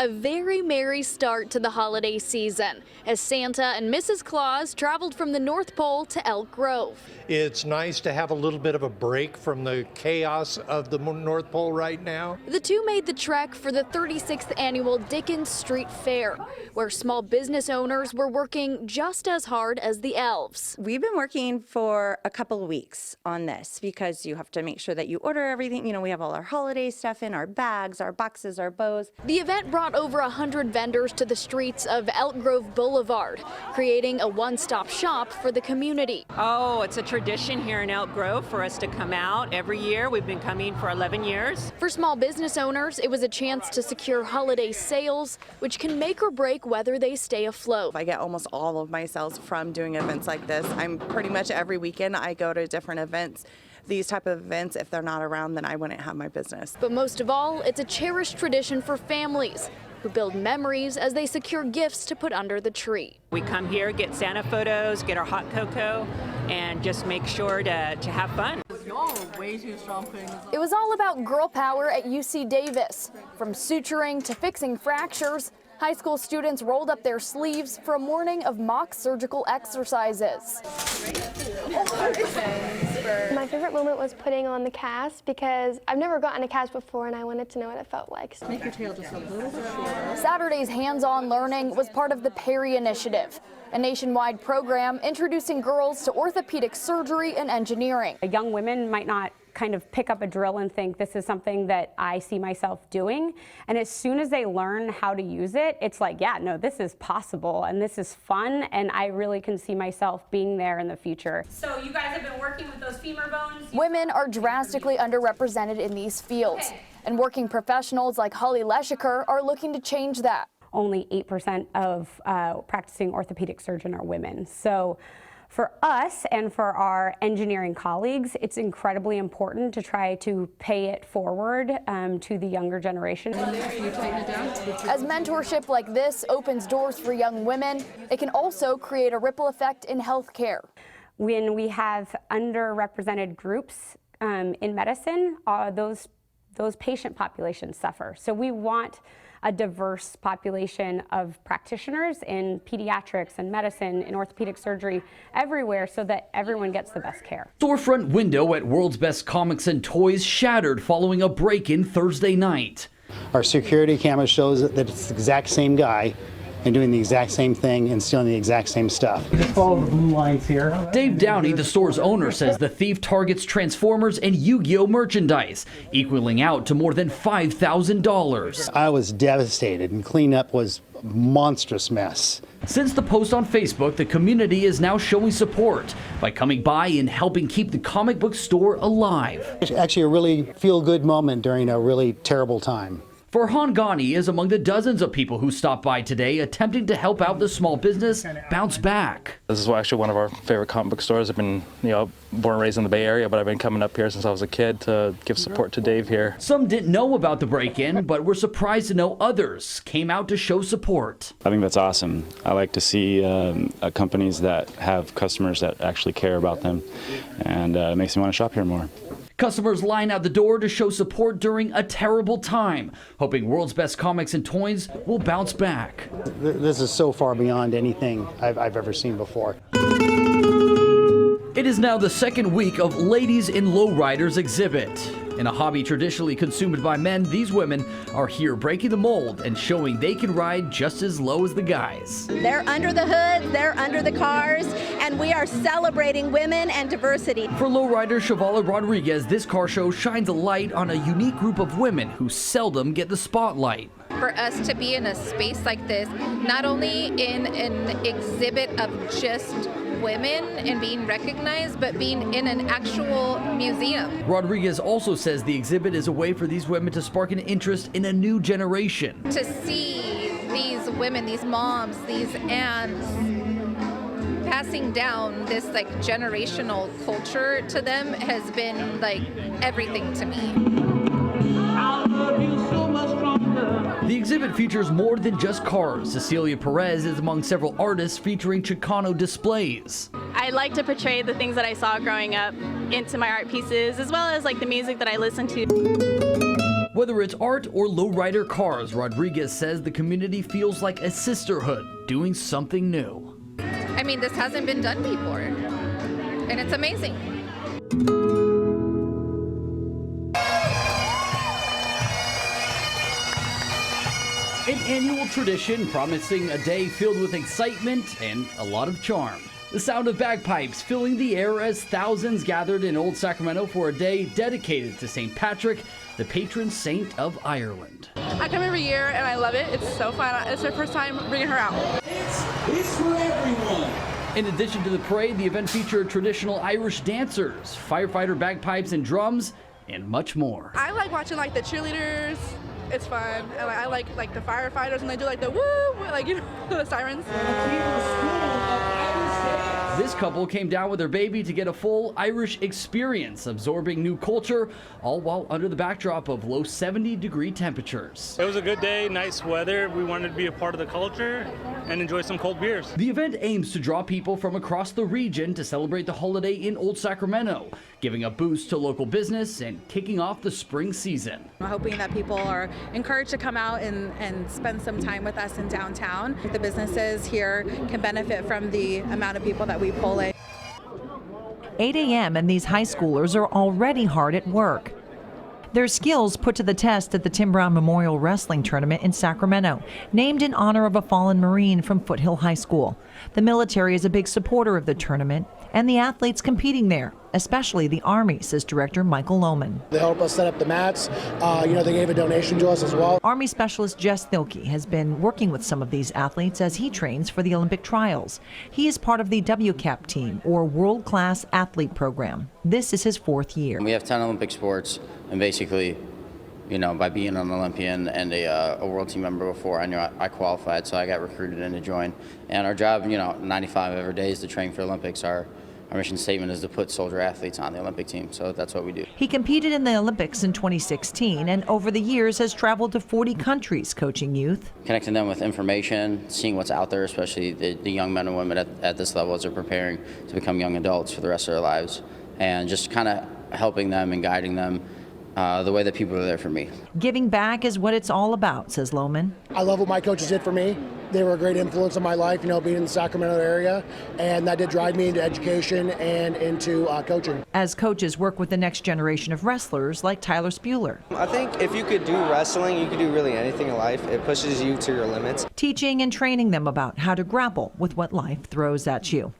A very merry start to the holiday season as Santa and Mrs. Claus traveled from the North Pole to Elk Grove. It's nice to have a little bit of a break from the chaos of the North Pole right now. The two made the trek for the 36th annual Dickens Street Fair, where small business owners were working just as hard as the elves. We've been working for a couple of weeks on this because you have to make sure that you order everything. You know, we have all our holiday stuff in our bags, our boxes, our bows. The event brought over 100 vendors to the streets of Elk Grove Boulevard, creating a one-stop shop for the community. Oh, it's a tradition here in Elk Grove for us to come out every year. We've been coming for 11 years. For small business owners, it was a chance to secure holiday sales, which can make or break whether they stay afloat. I get almost all of my sales from doing events like this. I'm pretty much every weekend I go to different events. These type of events, if they're not around, then I wouldn't have my business. But most of all, it's a cherished tradition for families who build memories as they secure gifts to put under the tree. We come here, get Santa photos, get our hot cocoa, and just make sure to have fun. It was all about girl power at UC Davis. From suturing to fixing fractures, high school students rolled up their sleeves for a morning of mock surgical exercises. My favorite moment was putting on the cast because I've never gotten a cast before and I wanted to know what it felt like. Make your tail just a little bit shorter. Saturday's hands-on learning was part of the Perry Initiative, a nationwide program introducing girls to orthopedic surgery and engineering. Young women might not kind of pick up a drill and think this is something that I see myself doing. And as soon as they learn how to use it, it's like, yeah, no, this is possible and this is fun. And I really can see myself being there in the future. So you guys have been working with those femur bones? Women are drastically underrepresented in these fields. Okay. And working professionals like Holly Leshiker are looking to change that. Only 8% of practicing orthopedic surgeons are women. So for us and for our engineering colleagues, it's incredibly important to try to pay it forward to the younger generation. As mentorship like this opens doors for young women, it can also create a ripple effect in healthcare. When we have underrepresented groups in medicine, those patient populations suffer. So we want a diverse population of practitioners in pediatrics and medicine, in orthopedic surgery, everywhere so that everyone gets the best care. Storefront window at World's Best Comics and Toys shattered following a break-in Thursday night. Our security camera shows that it's the exact same guy and doing the exact same thing and stealing the exact same stuff. Just follow the blue lines here. Dave Downey, the store's owner, says the thief targets Transformers and Yu-Gi-Oh merchandise, equaling out to more than $5,000. I was devastated, and cleanup was a monstrous mess. Since the post on Facebook, the community is now showing support by coming by and helping keep the comic book store alive. It's actually a really feel-good moment during a really terrible time. Farhan Ghani is among the dozens of people who stopped by today attempting to help out the small business bounce back. This is actually one of our favorite comic book stores. I've been, born and raised in the Bay Area, but I've been coming up here since I was a kid to give support to Dave here. Some didn't know about the break-in, but were surprised to know others came out to show support. I think that's awesome. I like to see companies that have customers that actually care about them, and it makes me want to shop here more. Customers line out the door to show support during a terrible time, hoping World's Best Comics and Toys will bounce back. This is so far beyond anything I've ever seen before. It is now the second week of Ladies in Lowriders exhibit. In a hobby traditionally consumed by men, these women are here breaking the mold and showing they can ride just as low as the guys. They're under the hood, they're under the cars, and we are celebrating women and diversity. For lowrider Chevala Rodriguez, this car show shines a light on a unique group of women who seldom get the spotlight. For us to be in a space like this, not only in an exhibit of just women and being recognized, but being in an actual museum. Rodriguez also says the exhibit is a way for these women to spark an interest in a new generation. To see these women, these moms, these aunts, passing down this generational culture to them has been everything to me. The exhibit features more than just cars. Cecilia Perez is among several artists featuring Chicano displays. I like to portray the things that I saw growing up into my art pieces, as well as the music that I listen to. Whether it's art or lowrider cars, Rodriguez says the community feels like a sisterhood doing something new. I mean, this hasn't been done before, and it's amazing. An annual tradition promising a day filled with excitement and a lot of charm. The sound of bagpipes filling the air as thousands gathered in Old Sacramento for a day dedicated to St. Patrick, the patron saint of Ireland. I come every year and I love it. It's so fun. It's our first time bringing her out. It's for everyone. In addition to the parade, the event featured traditional Irish dancers, firefighter bagpipes and drums, and much more. I like watching like the cheerleaders. It's fun. And I like the firefighters when they do like the woo, like, you know, the sirens. This couple came down with their baby to get a full Irish experience, absorbing new culture, all while under the backdrop of low 70-degree temperatures. It was a good day, nice weather. We wanted to be a part of the culture and enjoy some cold beers. The event aims to draw people from across the region to celebrate the holiday in Old Sacramento, giving a boost to local business and kicking off the spring season. I'm hoping that people are encouraged to come out and spend some time with us in downtown. The businesses here can benefit from the amount of people that we pull in. 8 a.m. and these high schoolers are already hard at work. Their skills put to the test at the Tim Brown Memorial Wrestling Tournament in Sacramento, named in honor of a fallen Marine from Foothill High School. The military is a big supporter of the tournament and the athletes competing there, especially the Army, says Director Michael Lohman. They help us set up the mats. They gave a donation to us as well. Army Specialist Jess Thilke has been working with some of these athletes as he trains for the Olympic trials. He is part of the WCAP team, or World Class Athlete Program. This is his 4th year. We have 10 Olympic sports, and basically, by being an Olympian and a world team member before, I knew I qualified, so I got recruited in to join. And our job, 95 every day is to train for Olympics. Our mission statement is to put soldier athletes on the Olympic team, so that's what we do. He competed in the Olympics in 2016 and over the years has traveled to 40 countries coaching youth. Connecting them with information, seeing what's out there, especially the young men and women at this level as they're preparing to become young adults for the rest of their lives, and just kind of helping them and guiding them the way that people are there for me. Giving back is what it's all about, says Lohman. I love what my coaches did for me. They were a great influence on my life, being in the Sacramento area, and that did drive me into education and into coaching. As coaches work with the next generation of wrestlers like Tyler Spuler. I think if you could do wrestling, you could do really anything in life. It pushes you to your limits. Teaching and training them about how to grapple with what life throws at you.